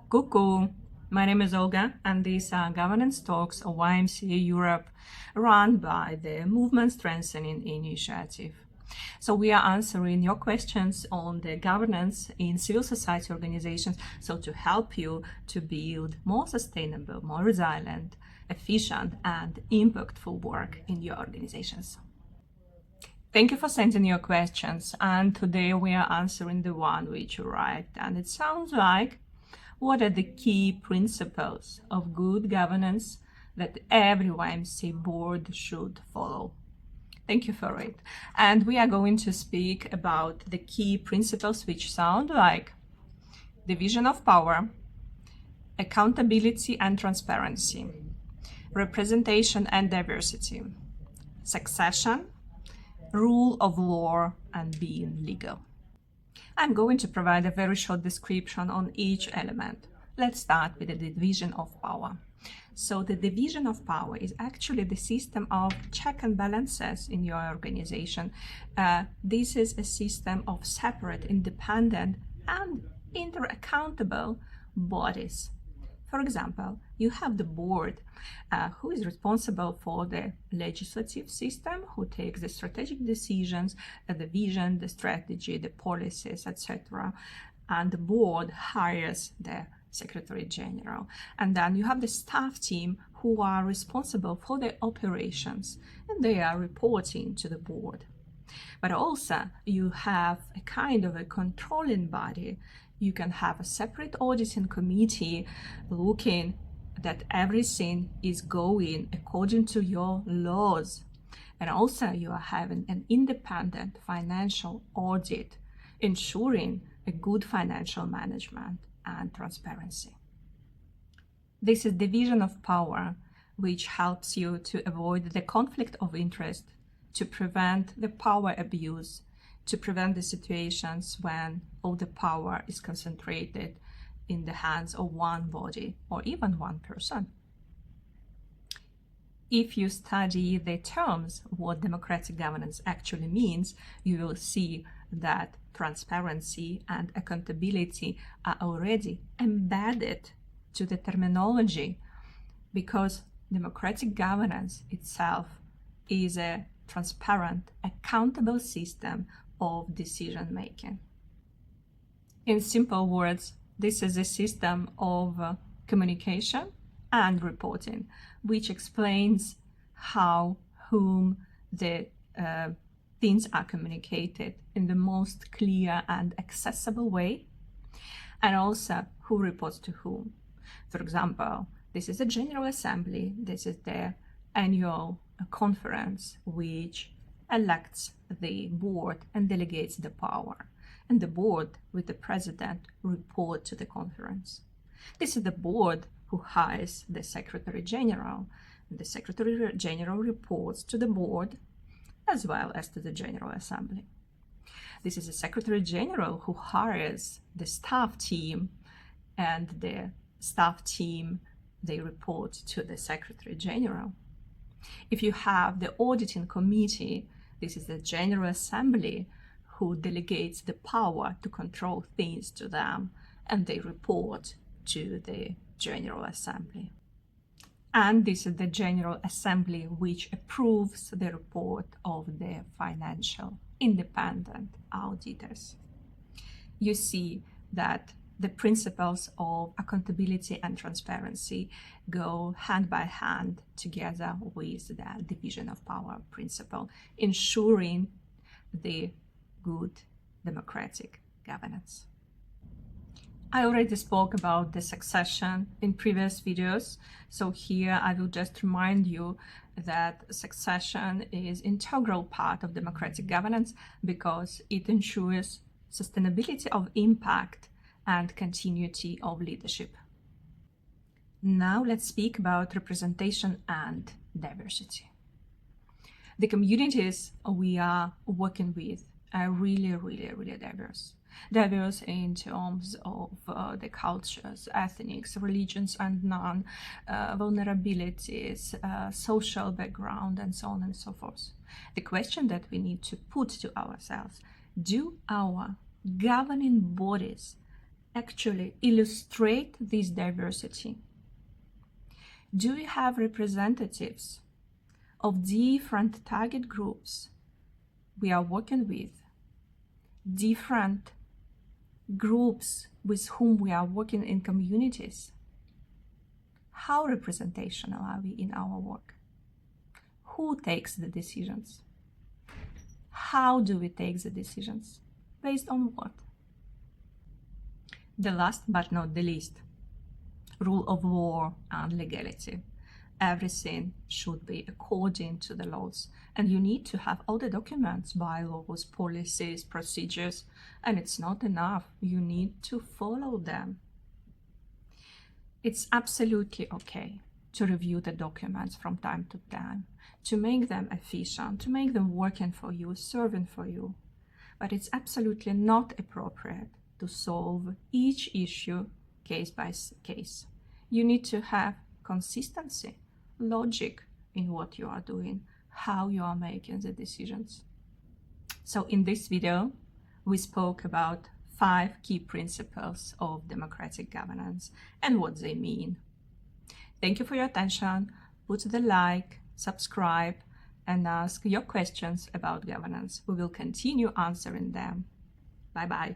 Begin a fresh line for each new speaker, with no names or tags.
Cuckoo! My name is Olga, and these are Governance Talks of YMCA Europe, run by the Movement Strengthening Initiative. So we are answering your questions on the governance in civil society organizations, so to help you to build more sustainable, more resilient, efficient, and impactful work in your organizations. Thank you for sending your questions, and today we are answering the one which you write, and it sounds like, what are the key principles of good governance that every YMCA board should follow? Thank you for it. And we are going to speak about the key principles which sound like division of power, accountability and transparency, representation and diversity, succession, rule of law, and being legal. I'm going to provide a very short description on each element. Let's start with the division of power. So the division of power is actually the system of check and balances in your organization. This is a system of separate, independent, and inter-accountable bodies. For example, you have the board who is responsible for the legislative system, who takes the strategic decisions, the vision, the strategy, the policies, etc. And the board hires the Secretary General. And then you have the staff team who are responsible for the operations, and they are reporting to the board. But also you have a kind of a controlling body. You can have a separate auditing committee looking that everything is going according to your laws. And also you are having an independent financial audit, ensuring a good financial management and transparency. This is division of power, which helps you to avoid the conflict of interest, to prevent the power abuse, to prevent the situations when all the power is concentrated in the hands of one body or even one person. If you study the terms, what democratic governance actually means, you will see that transparency and accountability are already embedded to the terminology, because democratic governance itself is a transparent, accountable system of decision making. In simple words, this is a system of communication and reporting, which explains how, whom the things are communicated in the most clear and accessible way, and also who reports to whom. For example, this is a General Assembly, this is the annual conference which elects the board and delegates the power. And the board, with the president, report to the conference. This is the board who hires the Secretary General. The Secretary General reports to the board as well as to the General Assembly. This is the Secretary General who hires the staff team, and the staff team, they report to the Secretary General. If you have the auditing committee, this is the General Assembly who delegates the power to control things to them, and they report to the General Assembly. And this is the General Assembly which approves the report of the financial independent auditors. You see that the principles of accountability and transparency go hand by hand together with the division of power principle, ensuring the good democratic governance. I already spoke about the succession in previous videos, so here I will just remind you that succession is an integral part of democratic governance because it ensures sustainability of impact and continuity of leadership. Now let's speak about representation and diversity. The communities we are working with are really diverse. Diverse in terms of the cultures, ethnics, religions and vulnerabilities, social background, and so on and so forth. The question that we need to put to ourselves: do our governing bodies actually illustrate this diversity? Do we have representatives of different target groups we are working with, different groups with whom we are working in communities? How representational are we in our work? Who takes the decisions? How do we take the decisions? Based on what? The last but not the least, rule of law and legality. Everything should be according to the laws, and you need to have all the documents, bylaws, policies, procedures, and it's not enough. You need to follow them. It's absolutely okay to review the documents from time to time, to make them efficient, to make them working for you, serving for you. But it's absolutely not appropriate to solve each issue case by case. You need to have consistency, logic in what you are doing, how you are making the decisions. So in this video, we spoke about 5 key principles of democratic governance and what they mean. Thank you for your attention. Put the like, subscribe, and ask your questions about governance. We will continue answering them. Bye-bye.